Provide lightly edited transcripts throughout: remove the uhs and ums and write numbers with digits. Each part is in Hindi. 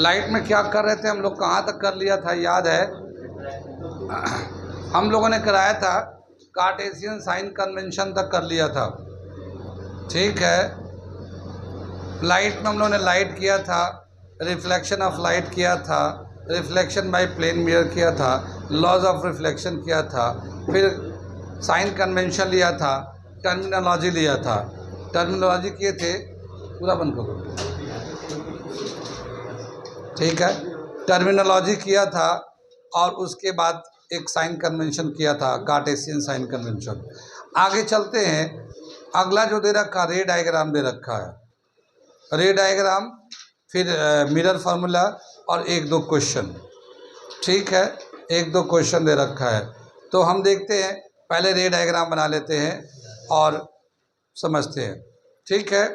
लाइट में क्या कर रहे थे हम लोग, कहाँ तक कर लिया था याद है? हम लोगों ने कराया था कार्टेशियन साइन कन्वेंशन तक कर लिया था, ठीक है। लाइट में हम लोगों ने लाइट किया था, रिफ्लेक्शन ऑफ लाइट किया था, रिफ्लेक्शन बाय प्लेन मिरर किया था, लॉज ऑफ रिफ्लेक्शन किया था, फिर साइन कन्वेंशन लिया था, टर्मिनोलॉजी लिया था। टर्मिनोलॉजी किए थे, पूरा बंद करो, ठीक है। टर्मिनोलॉजी किया था और उसके बाद एक साइन कन्वेंशन किया था, कार्टेशियन साइन कन्वेंशन। आगे चलते हैं, अगला जो दे रखा रे डायग्राम दे रखा है, रे डायग्राम, फिर मिरर फार्मूला और एक दो क्वेश्चन, ठीक है। एक दो क्वेश्चन दे रखा है, तो हम देखते हैं, पहले रे डायग्राम बना लेते हैं और समझते हैं, ठीक है।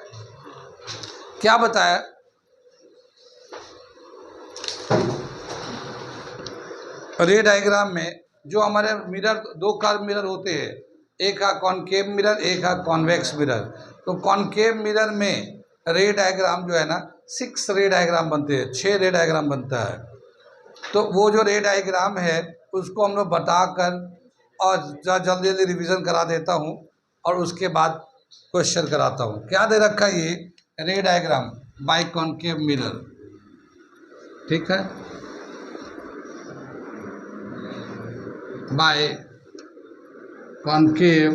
क्या बताया? रे डायग्राम में जो हमारे मिरर, दो कर्व मिरर होते हैं, एक है कॉनकेव मिरर, एक है कॉन्वेक्स मिरर। तो कॉनकेव मिरर में रे डायग्राम जो है ना, 6 रे डायग्राम बनते हैं, 6 रे डायग्राम बनता है। तो वो जो रे डायग्राम है उसको हम लोग बताकर और जल्दी जल्दी रिवीजन करा देता हूँ और उसके बाद क्वेश्चन कराता हूँ। क्या दे रखा है? ये रे डायग्राम बाय कॉनकेव मिरर, ठीक है, बाय कॉनकेव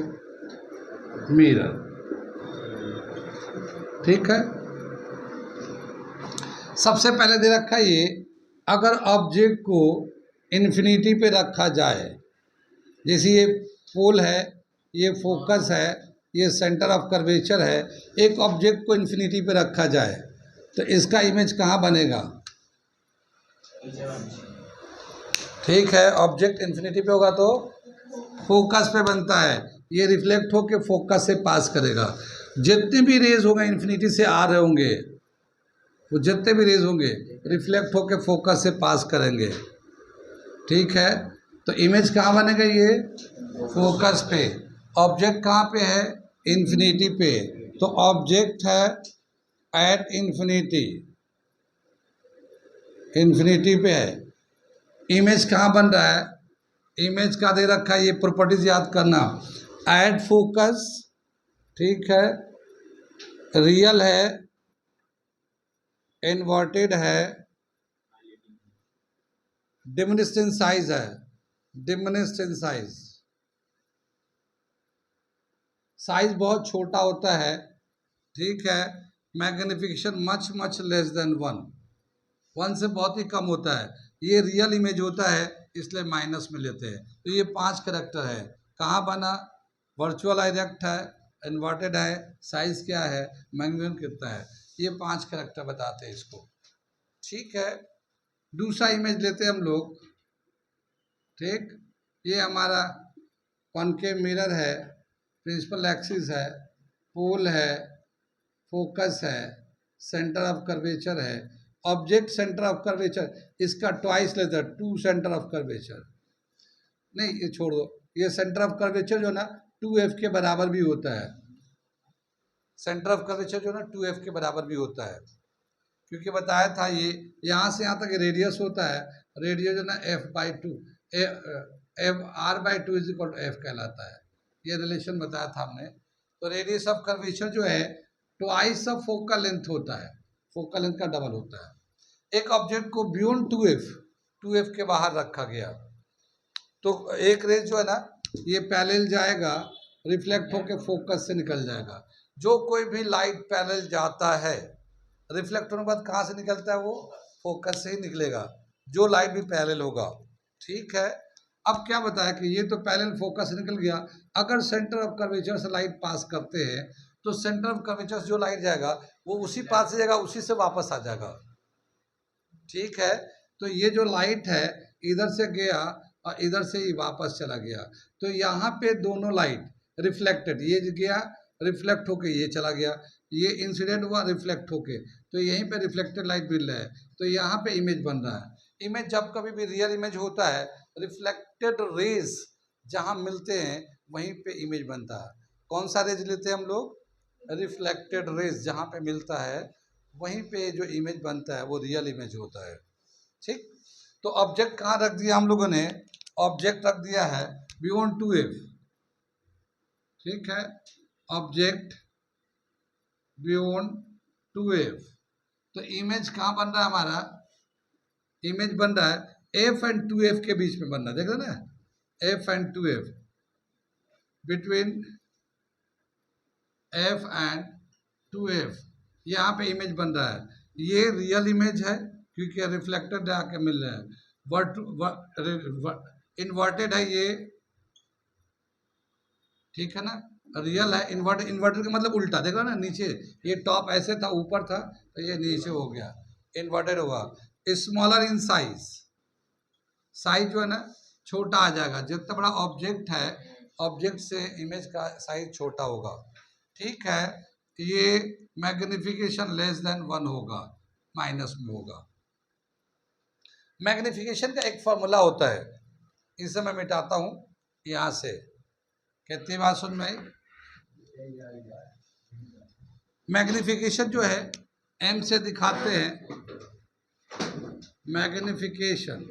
मिरर, ठीक है। सबसे पहले दे रखा है ये, अगर ऑब्जेक्ट को इन्फिनिटी पे रखा जाए, जैसे ये पोल है, ये फोकस है, ये सेंटर ऑफ कर्वेचर है, एक ऑब्जेक्ट को इन्फिनिटी पे रखा जाए तो इसका इमेज कहाँ बनेगा? ठीक है, ऑब्जेक्ट इन्फिनिटी पे होगा तो फोकस पे बनता है, ये रिफ्लेक्ट होके फोकस से पास करेगा। जितने भी रेज होंगे इन्फिनिटी से आ रहे होंगे, वो जितने भी रेज होंगे रिफ्लेक्ट होके फोकस से पास करेंगे, ठीक है। तो इमेज कहाँ बनेगा? ये फोकस पे। ऑब्जेक्ट कहाँ पे है? इन्फिनिटी पे। तो ऑब्जेक्ट है एट इन्फिनिटी, इन्फिनिटी पे है। इमेज कहाँ बन रहा है? इमेज का दे रखा है, ये प्रॉपर्टीज याद करना, एट फोकस, ठीक है, रियल है, इन्वर्टेड है, डिमिनिश्ड इन साइज है, डिमिनिश्ड इन साइज, साइज बहुत छोटा होता है, ठीक है। Magnification much much less than 1 से बहुत ही कम होता है। ये रियल इमेज होता है इसलिए माइनस में लेते हैं। तो ये 5 कैरेक्टर है। कहाँ बना? वर्चुअल डायरेक्ट है, इन्वर्टेड है, साइज क्या है, मैग्नीफिकेशन कितना है, ये 5 कैरेक्टर बताते हैं इसको, ठीक है। दूसरा इमेज लेते हैं हम लोग, ठीक। ये हमारा कॉनकेव मिरर है, प्रिंसिपल एक्सिस है, पोल है, फोकस है, सेंटर ऑफ कर्वेचर है, ऑब्जेक्ट सेंटर ऑफ कर्वेचर, इसका ट्वाइस लेते हैं, 2 सेंटर ऑफ कर्वेचर, नहीं ये छोड़ दो, ये सेंटर ऑफ कर्वेचर जो ना 2f के बराबर भी होता है, सेंटर ऑफ कर्वेचर जो ना 2f के बराबर भी होता है, क्योंकि बताया था ये यहाँ से यहाँ तक रेडियस होता है, रेडियस जो ना f/2, r/2 is equal to f कहलाता है, ये रिलेशन बताया था हमने। तो रेडियस ऑफ कर्वेचर जो है ट्वाइस ऑफ फोकल लेंथ होता है, फोकल लेंथ का डबल होता है। एक ऑब्जेक्ट को बियॉन्ड 2f के बाहर रखा गया तो एक रेज जो है ना, ये पैरेलल जाएगा, रिफ्लेक्ट होकर फोकस से निकल जाएगा। जो कोई भी लाइट पैरेलल जाता है, रिफ्लेक्ट होने के बाद कहाँ से निकलता है? वो फोकस से ही निकलेगा, जो लाइट भी पैरेलल होगा, ठीक है। अब क्या बताया कि ये तो पैरेलल फोकस से निकल गया, अगर सेंटर ऑफ कर्वेचर से लाइट पास करते हैं तो सेंटर ऑफ कर्वेचर से जो लाइट जाएगा वो उसी पास से जाएगा, उसी से वापस आ जाएगा, ठीक है। तो ये जो लाइट है इधर से गया और इधर से ही वापस चला गया, तो यहाँ पे दोनों लाइट रिफ्लेक्टेड, ये गया रिफ्लेक्ट होके ये चला गया, ये इंसिडेंट हुआ रिफ्लेक्ट होके, तो यहीं पे रिफ्लेक्टेड लाइट मिल रहा है, तो यहाँ पे इमेज बन रहा है। इमेज जब कभी भी रियल इमेज होता है, रिफ्लेक्टेड रेज जहाँ मिलते हैं वहीं पे इमेज बनता है। कौन सा रेज लेते हैं हम लोग? रिफ्लेक्टेड रेज जहाँ पे मिलता है वहीं पे जो इमेज बनता है वो रियल इमेज होता है। ठीक, तो ऑब्जेक्ट कहाँ रख दिया हम लोगों ने? ऑब्जेक्ट रख दिया है बियॉन्ड 2f। ठीक है, ऑब्जेक्ट बियॉन्ड 2f। तो इमेज कहाँ बन रहा है हमारा? इमेज बन रहा है f एंड 2f के बीच में बन रहा है, देख रहे ना, f and 2f, between f and 2f, यहाँ पे इमेज बन रहा है। ये रियल इमेज है क्योंकि रिफ्लेक्टेड आके मिल रहे हैं। इन्वर्टेड है ये, ठीक है ना, रियल है। इन्वर्टेड, इन्वर्टेड का मतलब उल्टा, देख रहे हो ना, नीचे ये टॉप ऐसे था, ऊपर था, तो ये नीचे हो गया, इन्वर्टेड हुआ। स्मॉलर इन साइज, साइज जो है ना छोटा आ जाएगा। जितना बड़ा ऑब्जेक्ट है, ऑब्जेक्ट से इमेज का साइज छोटा होगा। ठीक है, ये मैग्निफिकेशन लेस देन 1 होगा, माइनस में होगा। मैग्निफिकेशन का एक फॉर्मूला होता है, इसे मैं मिटाता हूँ यहाँ से। कितनी बात सुन में? मैग्निफिकेशन जो है m से दिखाते हैं। Magnification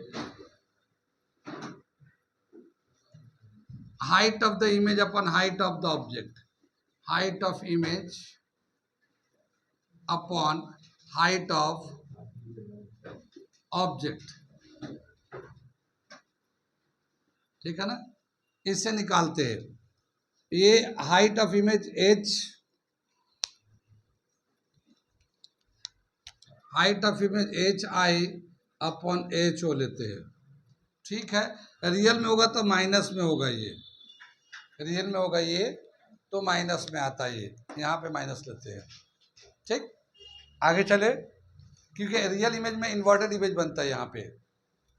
height of the image upon height of the object, height of image upon height of object, ठीक है ना, इससे निकालते हैं। ये height of image h, height of image h i upon h o लेते हैं। ठीक है, रियल में होगा तो माइनस में होगा, ये रियल में होगा ये तो माइनस में आता है, ये यहाँ पे माइनस लेते हैं। ठीक, आगे चले, क्योंकि रियल इमेज में इन्वर्टेड इमेज बनता है। यहाँ पे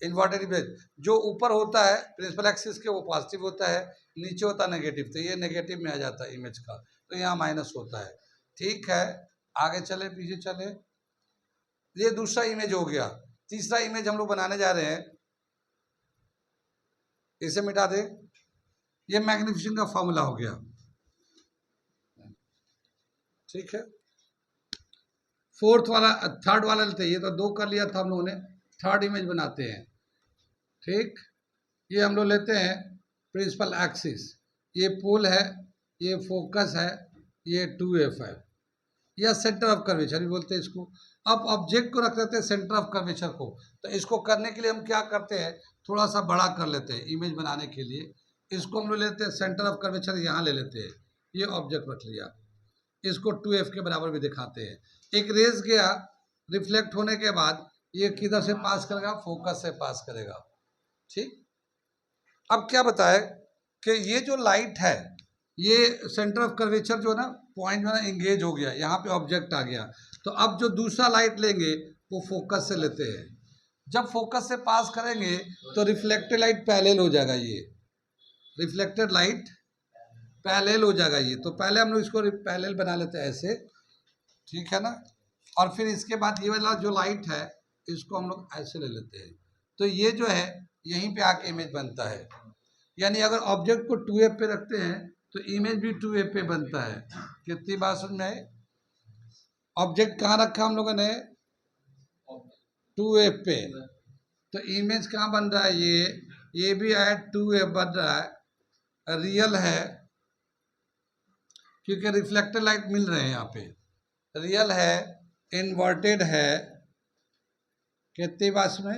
इन्वर्टेड इमेज जो ऊपर होता है प्रिंसिपल एक्सिस के वो पॉजिटिव होता है, नीचे होता है नेगेटिव, तो ये नेगेटिव में आ जाता है इमेज का, तो यहाँ माइनस होता है। ठीक है, आगे चले, पीछे चले, ये दूसरा इमेज हो गया। तीसरा इमेज हम लोग बनाने जा रहे हैं, इसे मिटा दे। ये मैग्निफिकेशन का फॉर्मूला हो गया। ठीक है, फोर्थ वाला, थर्ड वाला लेते हैं। ये तो 2 कर लिया था हम लोगों ने, थर्ड इमेज बनाते हैं। ठीक, ये हम लोग लेते हैं प्रिंसिपल एक्सिस, ये पोल है, ये फोकस है, ये 2f है, या सेंटर ऑफ कर्वेचर भी बोलते हैं इसको। अब ऑब्जेक्ट को रख देते हैं सेंटर ऑफ कर्वेचर को। तो इसको करने के लिए हम क्या करते हैं, थोड़ा सा बड़ा कर लेते हैं इमेज बनाने के लिए। इसको हम लोग लेते हैं सेंटर ऑफ कर्वेचर, यहाँ ले लेते हैं, ये ऑब्जेक्ट रख लिया, इसको 2f के बराबर भी दिखाते हैं। एक रेज गया, रिफ्लेक्ट होने के बाद ये किधर से पास करेगा? फोकस से पास करेगा। ठीक, अब क्या बताए कि ये जो लाइट है, ये सेंटर ऑफ कर्वेचर जो है ना, पॉइंट में ना इंगेज हो गया, यहाँ पे ऑब्जेक्ट आ गया। तो अब जो दूसरा लाइट लेंगे वो फोकस से लेते हैं। जब फोकस से पास करेंगे तो रिफ्लेक्टेड लाइट पैरेलल हो जाएगा, ये रिफ्लेक्टेड लाइट पैरेलल हो जाएगा ये। तो पहले हम लोग इसको पैरेलल बना लेते हैं ऐसे, ठीक है ना, और फिर इसके बाद ये वाला जो लाइट है इसको हम लोग ऐसे ले लेते हैं। तो ये जो है यहीं पे आके इमेज बनता है। यानी अगर ऑब्जेक्ट को 2f पे रखते हैं तो इमेज भी 2f पे बनता है। कितनी बात समझ में है? ऑब्जेक्ट कहाँ रखा हम लोगों ने? 2f पे, तो इमेज कहाँ बन रहा है? ये भी है 2f बन रहा है, रियल है क्योंकि रिफ्लेक्टेड लाइट मिल रहे हैं यहाँ पे, रियल है, इन्वर्टेड है, कितनी बात में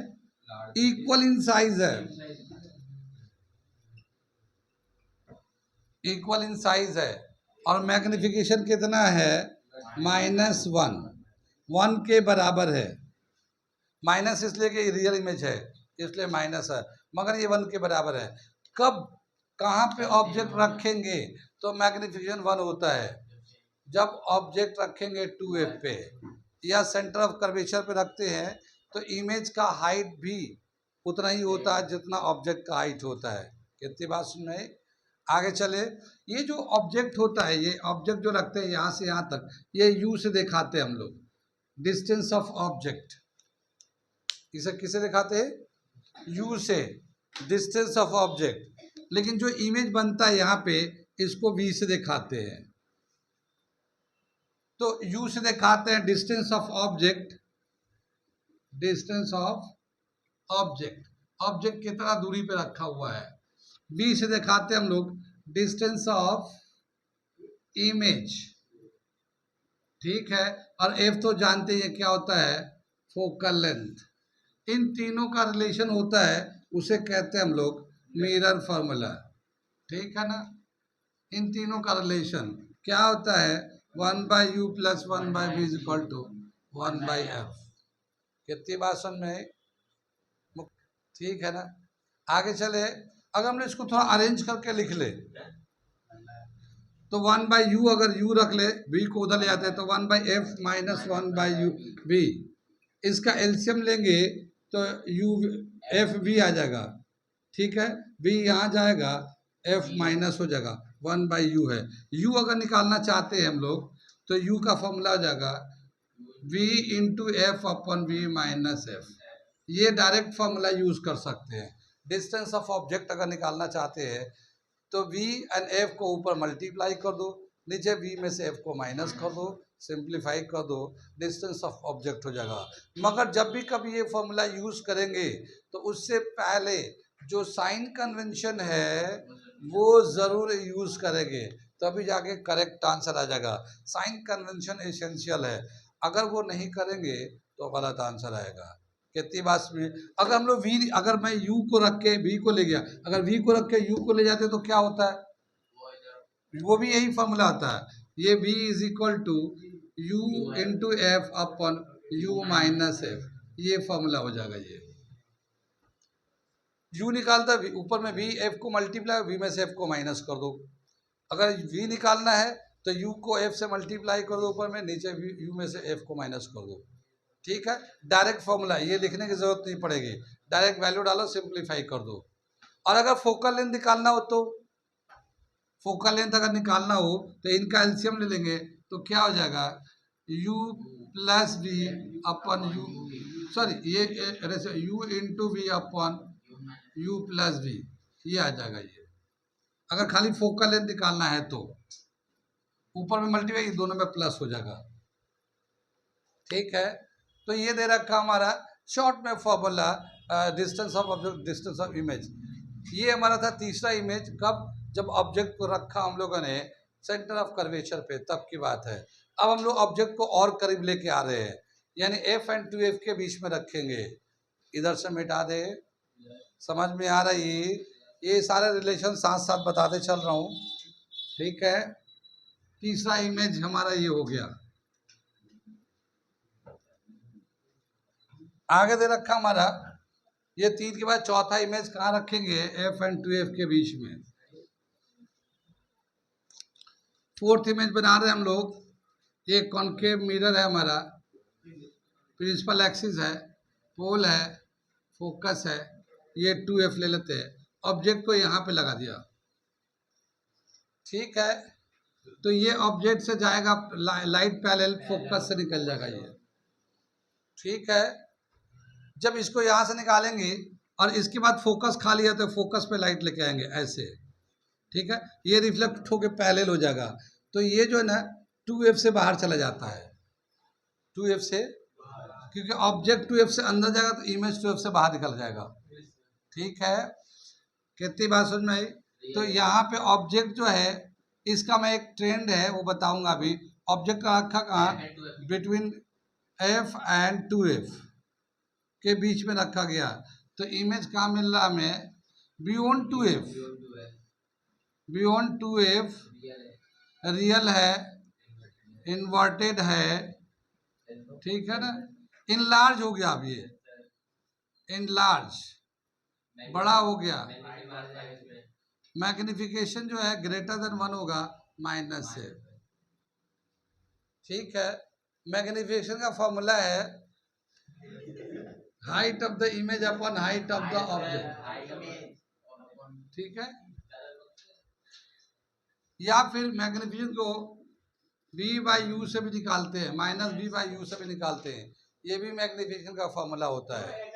इक्वल इन साइज है, इक्वल इन साइज है, और मैग्निफिकेशन कितना है? -1, 1 के बराबर है। माइनस इसलिए कि रियल इमेज है इसलिए माइनस है, मगर ये 1 के बराबर है। कब कहाँ पे ऑब्जेक्ट रखेंगे तो मैग्निफिकेशन 1 होता है? जब ऑब्जेक्ट रखेंगे 2f पे या सेंटर ऑफ कर्वेचर पे रखते हैं तो इमेज का हाइट भी उतना ही होता है जितना ऑब्जेक्ट का हाइट होता है। कितनी बात सुन रहे? आगे चले, ये जो ऑब्जेक्ट होता है, ये ऑब्जेक्ट जो रखते हैं यहाँ से यहाँ तक, ये u से दिखाते हैं हम लोग, डिस्टेंस ऑफ ऑब्जेक्ट। इसे किसे दिखाते हैं? u से, डिस्टेंस ऑफ ऑब्जेक्ट। लेकिन जो इमेज बनता है यहाँ पे इसको v से दिखाते हैं। तो u से दिखाते हैं distance of object, distance of object, object कितना दूरी पे रखा हुआ है। v से दिखाते हैं हम लोग डिस्टेंस ऑफ इमेज, ठीक है। और f तो जानते हैं क्या होता है, फोकल लेंथ। इन तीनों का रिलेशन होता है, उसे कहते हैं हम लोग मिरर फॉर्मूला, ठीक है ना। इन तीनों का रिलेशन क्या होता है, 1/u + 1/v = 1/f। कितनी बात समझ में आई, ठीक है ना। आगे चले, अगर हमने इसको थोड़ा अरेंज करके लिख ले तो 1/u, अगर u रख ले, v को उधर ले जाते हैं तो 1/f - 1/u v, इसका एलसीएम लेंगे तो u f v आ जाएगा, ठीक है। v यहाँ जाएगा, f माइनस हो जाएगा, 1/u है। u अगर निकालना चाहते हैं हम लोग तो u का फॉर्मूला हो जाएगा v × f/v - f। ये डायरेक्ट फॉर्मूला यूज कर सकते हैं। डिस्टेंस ऑफ ऑब्जेक्ट अगर निकालना चाहते हैं तो v एंड f को ऊपर मल्टीप्लाई कर दो, नीचे v में से f को माइनस कर दो, सिंप्लीफाई कर दो, डिस्टेंस ऑफ ऑब्जेक्ट हो जाएगा। मगर जब भी कभी ये फॉर्मूला यूज करेंगे तो उससे पहले जो साइन कन्वेंशन है वो जरूर यूज करेंगे, तभी जाके करेक्ट आंसर आ जाएगा। साइन कन्वेंशन एसेंशियल है, अगर वो नहीं करेंगे तो गलत आंसर आएगा। कितनी बात में, अगर हम लोग v, अगर मैं u को रख के v को ले गया, अगर v को रख के u को ले जाते तो क्या होता है, वो भी यही फॉर्मूला होता है, ये v = u × f/u - f, ये फॉर्मूला हो जाएगा। ये u निकालता है, ऊपर में v f को मल्टीप्लाई, v में से f को माइनस कर दो। अगर v निकालना है तो u को f से मल्टीप्लाई कर दो ऊपर में, नीचे u में से f को माइनस कर दो, ठीक है। डायरेक्ट फॉर्मूला, ये लिखने की जरूरत नहीं पड़ेगी, डायरेक्ट वैल्यू डालो, सिंप्लीफाई कर दो। और अगर फोकल लेंथ निकालना हो तो, फोकल लेंथ अगर निकालना हो तो इनका एलसीएम ले लेंगे तो क्या हो जाएगा, u + v/u, सॉरी ये u × v/u + v, ये आ जाएगा। ये अगर खाली फोकल लेंथ निकालना है तो ऊपर में मल्टीप्लाई, दोनों में प्लस हो जाएगा, ठीक है। तो ये दे रखा हमारा शॉर्ट में formula distance of object, distance of image. ये हमारा था तीसरा इमेज, कब, जब ऑब्जेक्ट को रखा हम लोगों ने सेंटर ऑफ कर्वेचर पे, तब की बात है। अब हम लोग ऑब्जेक्ट को और करीब लेके आ रहे हैं, यानी f एंड 2f के बीच में रखेंगे। इधर से मिटा दे, समझ में आ रही, ये सारे रिलेशन साथ साथ बताते चल रहा हूँ, ठीक है। तीसरा इमेज हमारा ये हो गया। आगे दे रखा हमारा ये 3 के बाद चौथा इमेज कहाँ रखेंगे, f एंड 2f के बीच में। फोर्थ इमेज बना रहे हैं हम लोग, ये कॉन्केव मिरर है हमारा, प्रिंसिपल एक्सिस है, पोल है, फोकस है, ये 2f ले लेते हैं, ऑब्जेक्ट को यहाँ पे लगा दिया, ठीक है। तो ये ऑब्जेक्ट से जाएगा, लाइट पैरेलल फोकस से निकल जाएगा ये, ठीक है। जब इसको यहाँ से निकालेंगे और इसके बाद फोकस खाली है तो फोकस पे लाइट लेके आएंगे ऐसे, ठीक है। ये रिफ्लेक्ट होके पैरेलल हो जाएगा, तो ये जो है ना 2f से बाहर चला जाता है, 2f से, क्योंकि ऑब्जेक्ट 2f से अंदर जाएगा तो इमेज 2f से बाहर निकल जाएगा, ठीक है। कितनी बात समझ में आई। तो यहाँ पे ऑब्जेक्ट जो है, इसका मैं एक ट्रेंड है वो बताऊंगा अभी। ऑब्जेक्ट का रखा कहाँ, बिटवीन f एंड 2f के बीच में रखा गया, तो इमेज कहाँ मिल रहा हमें, beyond 2f, beyond 2f real है, इन्वर्टेड है, ठीक है ना। इनलार्ज हो गया, अब ये इनलार्ज, बड़ा हो गया, मैग्निफिकेशन जो है ग्रेटर देन 1 होगा माइनस से, ठीक है। मैग्निफिकेशन का फॉर्मूला है height of the image upon height of the object, ठीक है। या फिर मैग्निफिकेशन को v/u से भी निकालते हैं, -v/u से भी निकालते हैं, ये भी मैग्निफिकेशन का फॉर्मूला होता है।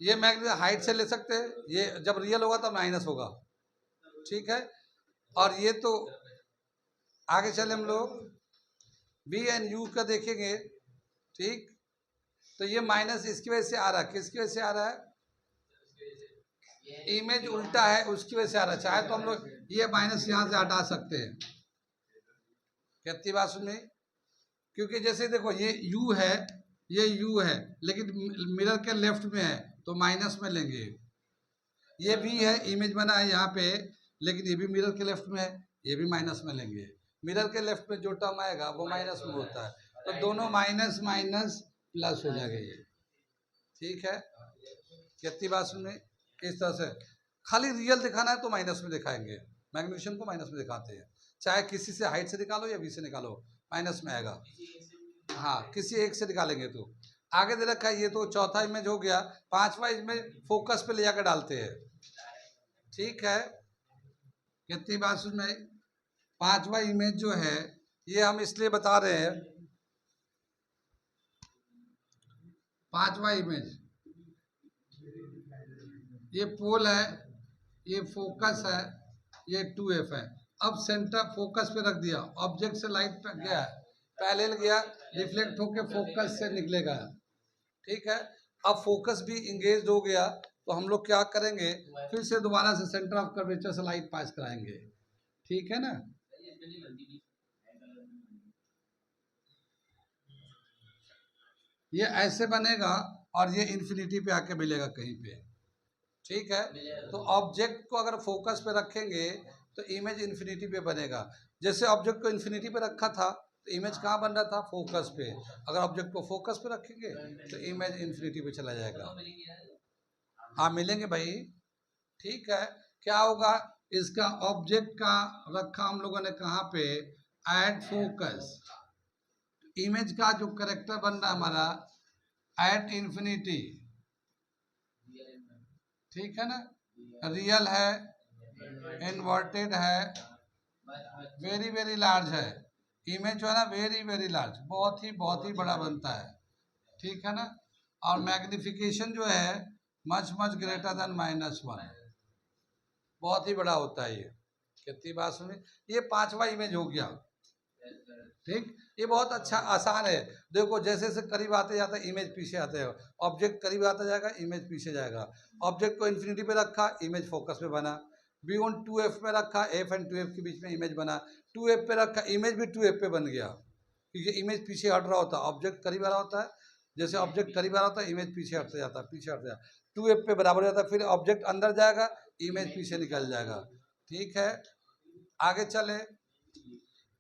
ये मैग्निफिकेशन हाइट से ले सकते हैं, ये जब रियल होगा तो माइनस होगा, ठीक है। और ये तो आगे चले हम लोग बी एंड यू का देखेंगे, ठीक। तो ये माइनस इसकी वजह से आ रहा है, किसकी वजह से आ रहा है, इमेज उल्टा है उसकी वजह से आ रहा है। चाहे तो हम लोग ये माइनस यहाँ से हटा सकते हैं, कितनी बात सुन में, क्योंकि जैसे देखो ये u है, ये u है, लेकिन मिरर के लेफ्ट में है तो माइनस में लेंगे। ये v है, इमेज बना है यहाँ पे, लेकिन ये भी मिरर के लेफ्ट में है, ये भी माइनस में लेंगे। मिरर के लेफ्ट में जो टर्म आएगा वो माइनस में होता है, तो दोनों माइनस माइनस प्लस हो जाएगा ये, ठीक है। कितनी बात सुन में, इस तरह से खाली रियल दिखाना है तो माइनस में दिखाएंगे, मैग्नीशियम को माइनस में दिखाते हैं, चाहे किसी से हाइट से निकालो या वी से निकालो माइनस में आएगा। हाँ, किसी एक से निकालेंगे तो आगे दे रखा है। ये तो चौथा इमेज हो गया, पांचवा इमेज फोकस पे ले जाकर डालते हैं, ठीक है। कितनी बात सुन में, पांचवा इमेज जो है ये हम इसलिए बता रहे हैं, पांचवा इमेज ये पोल है, ये फोकस है, ये 2f है। अब सेंटर फोकस पे रख दिया, ऑब्जेक्ट से लाइट पे गया, पैरेलल गया, रिफ्लेक्ट होके फोकस से निकलेगा, ठीक है। अब फोकस भी इंगेज हो गया तो हम लोग क्या करेंगे, फिर से दोबारा से सेंटर ऑफ कर्वेचर से लाइट पास कराएंगे, ठीक है ना। ये ऐसे बनेगा और ये इन्फिनिटी पे आके मिलेगा कहीं पे, ठीक है। तो ऑब्जेक्ट को अगर फोकस पे रखेंगे तो इमेज इन्फिनिटी पे बनेगा। जैसे ऑब्जेक्ट को इन्फिनिटी पे रखा था तो इमेज कहाँ बन रहा था, फोकस पे। अगर ऑब्जेक्ट को फोकस पे रखेंगे तो इमेज इन्फिनिटी पे चला जाएगा। हाँ मिलेंगे भाई, ठीक है। क्या होगा, इसका ऑब्जेक्ट का रखा हम लोगों ने कहाँ पे, एट फोकस, इमेज का जो करेक्टर बन रहा हमारा एट इन्फिनिटी, ठीक है ना। रियल है, इन्वर्टेड है, वेरी वेरी लार्ज है, इमेज जो है ना वेरी वेरी लार्ज, बहुत ही बड़ा बनता है, ठीक है ना। और मैग्निफिकेशन जो है मच मच ग्रेटर देन -1, बहुत ही बड़ा होता है ये। कितनी बात सुनी, ये पांचवा इमेज हो गया, ठीक। ये बहुत अच्छा आसान है, देखो जैसे जैसे करीब आते जाता है इमेज पीछे आते हैं, ऑब्जेक्ट करीब आता जाएगा इमेज पीछे जाएगा। ऑब्जेक्ट को इन्फिनिटी पे रखा, इमेज फोकस पे बना, बियॉन्ड 2f पे रखा, f एंड 2f के बीच में इमेज बना, 2f पे रखा, इमेज भी 2f पे बन गया, क्योंकि इमेज पीछे हट रहा होता है, ऑब्जेक्ट करीब आ रहा होता है, जैसे ऑब्जेक्ट करीब आ रहा होता है इमेज पीछे हटते जाता है, पीछे हटते जाता है, 2f पे बराबर हो जाता है, फिर ऑब्जेक्ट अंदर जाएगा इमेज पीछे निकल जाएगा, ठीक है। आगे चले,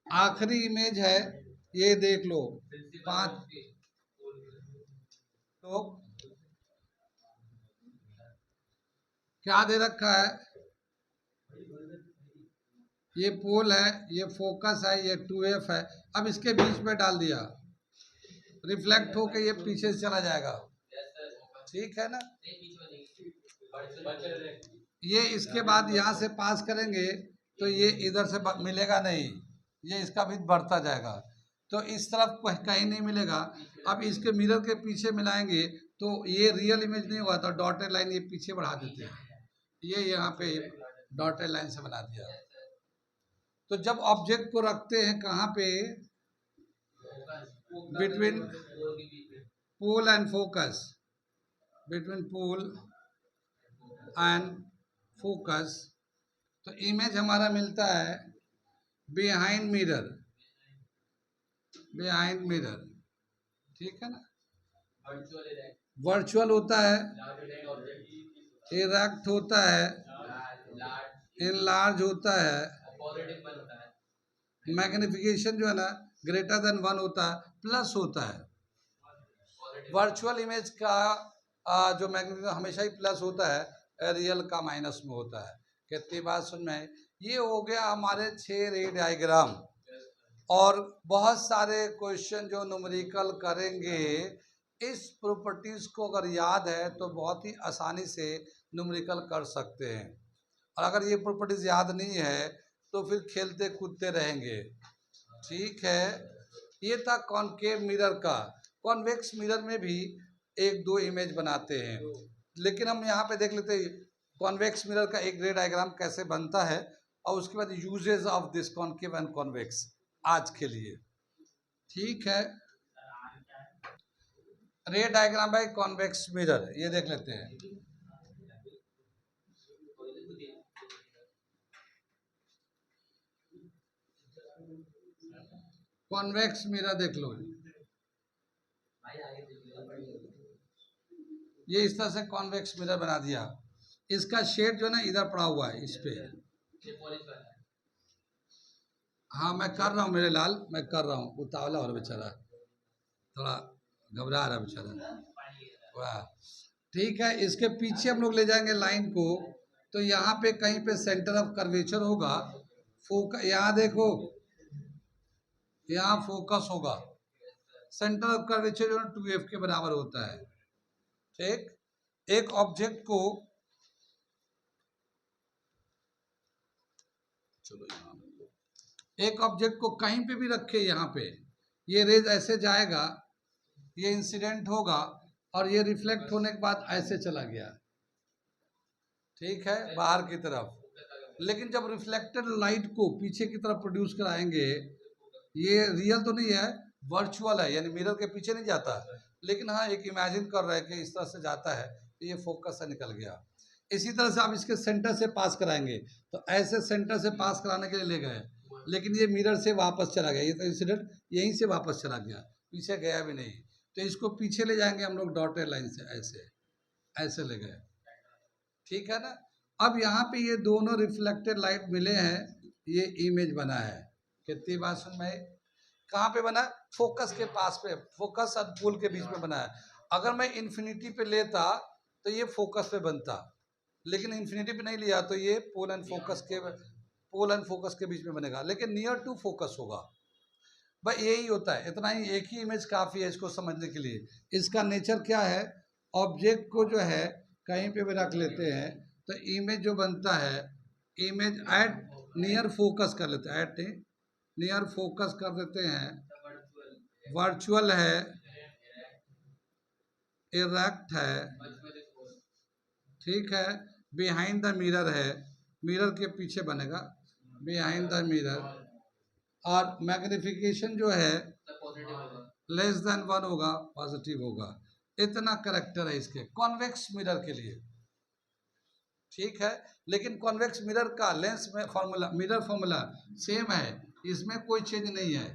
आखिरी इमेज है, ये देख लो, पांच, तो क्या दे रखा है, ये पोल है, ये फोकस है, ये 2f है। अब इसके बीच में डाल दिया, रिफ्लेक्ट होके ये पीछे से चला जाएगा, ठीक है ना। ये इसके बाद यहाँ से पास करेंगे तो ये इधर से मिलेगा नहीं, ये इसका भी बढ़ता जाएगा, तो इस तरफ कहीं नहीं मिलेगा। अब इसके मिरर के पीछे मिलाएंगे तो ये रियल इमेज नहीं हुआ, तो डॉटेड लाइन ये पीछे बढ़ा देते हैं, ये यहाँ पे डॉटेड लाइन से बना दिया। तो जब ऑब्जेक्ट को रखते हैं कहाँ पे, between pole and focus, between pole and focus, तो इमेज हमारा मिलता है बिहाइंड मिरर, बिहाइंड मिरर, ठीक है ना। वर्चुअल होता है, इरेक्ट होता है, इनलार्ज होता है, मैग्निफिकेशन जो है ना ग्रेटर देन 1 होता है, प्लस होता है। वर्चुअल इमेज का जो मैग्निफिकेशन हमेशा ही प्लस होता है, रियल का माइनस में होता है। कितनी बात सुन में, ये हो गया हमारे 6 रे डायग्राम। और बहुत सारे क्वेश्चन जो न्यूमेरिकल करेंगे, इस प्रॉपर्टीज को अगर याद है तो बहुत ही आसानी से न्यूमेरिकल कर सकते हैं, और अगर ये प्रॉपर्टीज याद नहीं है तो फिर खेलते कूदते रहेंगे, ठीक है। ये था कॉनकेव मिरर का। कॉन्वेक्स मिरर में भी 1-2 इमेज बनाते हैं, लेकिन हम यहाँ पे देख लेते हैं कॉन्वेक्स मिरर का एक रे डायग्राम कैसे बनता है और उसके बाद uses of this concave and convex आज के लिए। ठीक है, रे डायग्राम बाय कॉन्वेक्स मिरर ये देख लेते हैं। कॉन्वेक्स मिरर देख लो, ये इस तरह से कॉन्वेक्स मिरर बना दिया। इसका शेड जो है ना इधर पड़ा हुआ है इस पे। हाँ मैं कर रहा हूँ मेरे लाल, मैं कर रहा हूँ। उतावला और बेचारा थोड़ा घबरा रहा बेचारा। वाह, ठीक है। इसके पीछे हम लोग ले जाएंगे लाइन को, तो यहाँ पे कहीं पे सेंटर ऑफ कर्वेचर होगा। यहाँ देखो, यहाँ फोकस होगा। सेंटर ऑफ कर्वेचर जो है 2f के बराबर होता है। ठीक, एक ऑब्जेक्ट को, चलो एक ऑब्जेक्ट को कहीं पे भी रखे, यहाँ पे ये रेज ऐसे जाएगा, ये इंसिडेंट होगा और ये रिफ्लेक्ट होने के बाद ऐसे चला गया। ठीक है, बाहर की तरफ। लेकिन जब रिफ्लेक्टेड लाइट को पीछे की तरफ प्रोड्यूस कराएंगे, ये रियल तो नहीं है, वर्चुअल है, यानी मिरर के पीछे नहीं जाता, लेकिन हाँ एक इमेजिन कर रहे हैं कि इस तरह से जाता है, तो ये फोकस से निकल गया। इसी तरह से आप इसके सेंटर से पास कराएंगे, तो ऐसे सेंटर से पास कराने के लिए ले गए, लेकिन ये मिरर से वापस चला गया। ये तो इंसिडेंट यहीं से वापस चला गया, पीछे गया भी नहीं। तो इसको पीछे ले जाएंगे हम लोग डॉटेड लाइन से, ऐसे ऐसे ले गए। ठीक है ना। अब यहाँ पे ये दोनों रिफ्लेक्टेड लाइट मिले हैं, ये इमेज बना है। कितनी बात सुन में, कहाँ पे बना? फोकस के पास पे, फोकस और पोल के बीच में बना है। अगर मैं इन्फिनिटी पे लेता तो ये फोकस पे बनता, लेकिन इन्फिनिटी पे नहीं लिया तो ये पोल एंड फोकस के बीच में बनेगा, लेकिन नियर टू फोकस होगा। भाई यही होता है, इतना ही, एक ही इमेज काफ़ी है इसको समझने के लिए। इसका नेचर क्या है, ऑब्जेक्ट को जो है कहीं पे भी रख लेते हैं तो इमेज जो बनता है, इमेज एट नियर फोकस कर लेते हैं, एट नियर फोकस कर देते हैं, वर्चुअल है, इरेक्ट है, ठीक है, बिहाइंड द मिरर है, मिरर के पीछे बनेगा, बिहाइंड द मिरर, और मैग्निफिकेशन जो है लेस देन 1 होगा, पॉजिटिव होगा। इतना करेक्टर है इसके कॉन्वेक्स मिरर के लिए। ठीक है, लेकिन कॉन्वेक्स मिरर का लेंस में फॉर्मूला, मिरर फॉर्मूला सेम है, इसमें कोई चेंज नहीं है।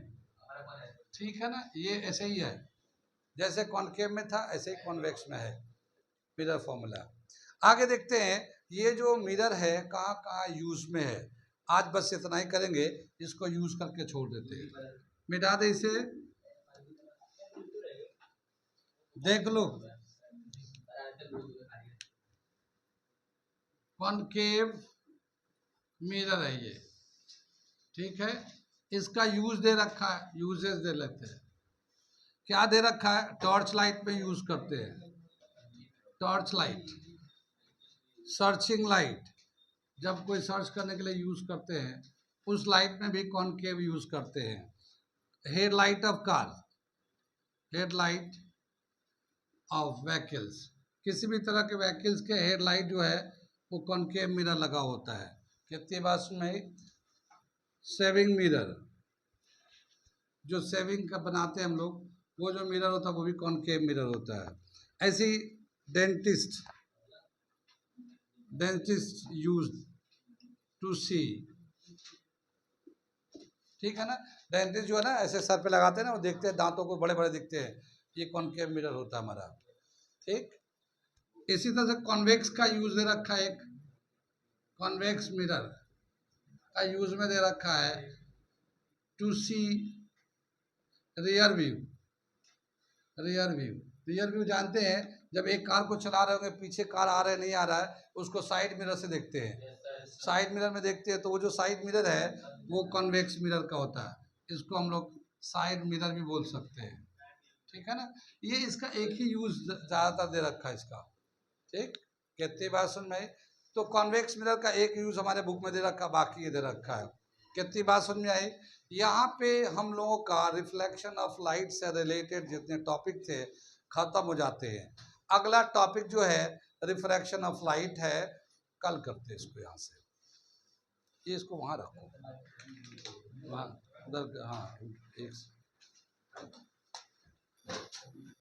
ठीक है ना, ये ऐसे ही है, जैसे कॉन्केव में था ऐसे ही कॉन्वेक्स में है मिरर फॉर्मूला। आगे देखते हैं ये जो मिरर है कहाँ कहाँ यूज में है। आज बस इतना ही करेंगे, इसको यूज करके छोड़ देते हैं, मिटा दे इसे। देख लो, कॉन्केव मिरर है ये। ठीक है, इसका यूज दे रखा है, यूजेस दे लेते हैं। क्या दे रखा है? टॉर्च लाइट में यूज करते हैं, टॉर्च लाइट, सर्चिंग लाइट, जब कोई सर्च करने के लिए यूज करते हैं, उस लाइट में भी कॉन्केव यूज करते हैं। Headlight of car, headlight of vehicles, किसी भी तरह के व्हीकल्स के हेडलाइट जो है वो कॉन्केव मिरर लगा होता है। कितनी बात में, सेविंग मिरर, जो सेविंग का बनाते हैं हम लोग, वो जो मिरर होता है वो भी कॉन्केव मिरर होता है। ऐसी डेंटिस्ट यूज टू सी, ठीक है ना, डेंटिस्ट जो है ना ऐसे सर पे लगाते हैं ना, वो देखते हैं दांतों को बड़े बड़े दिखते हैं, ये कॉन्केव मिरर होता है हमारा। ठीक, इसी तरह से कॉन्वेक्स का यूज दे रखा है, एक कॉन्वेक्स मिरर का यूज में दे रखा है to see rear view. Rear view, rear view जानते हैं, जब एक कार को चला रहे होंगे, पीछे कार आ रहा है नहीं आ रहा है, उसको साइड मिरर से देखते हैं, साइड मिरर में देखते हैं, तो वो जो साइड मिरर है वो कॉन्वेक्स मिरर का होता है। इसको हम लोग साइड मिरर भी बोल सकते हैं। ठीक है ना, ये इसका एक ही यूज ज़्यादातर दे रखा है इसका। ठीक, कितनी बात सुन में, तो कॉन्वेक्स मिरर का एक यूज हमारे बुक में दे रखा, बाकी ये दे रखा है। कितनी बात समझ में आई? यहाँ पे हम लोगों का रिफ्लेक्शन ऑफ लाइट से रिलेटेड जितने टॉपिक थे खत्म हो जाते हैं। अगला टॉपिक जो है रिफ्रैक्शन ऑफ लाइट है, कल करते हैं इसको यहाँ से, ये इसको वहाँ रखो, वहाँ उधर, हाँ एक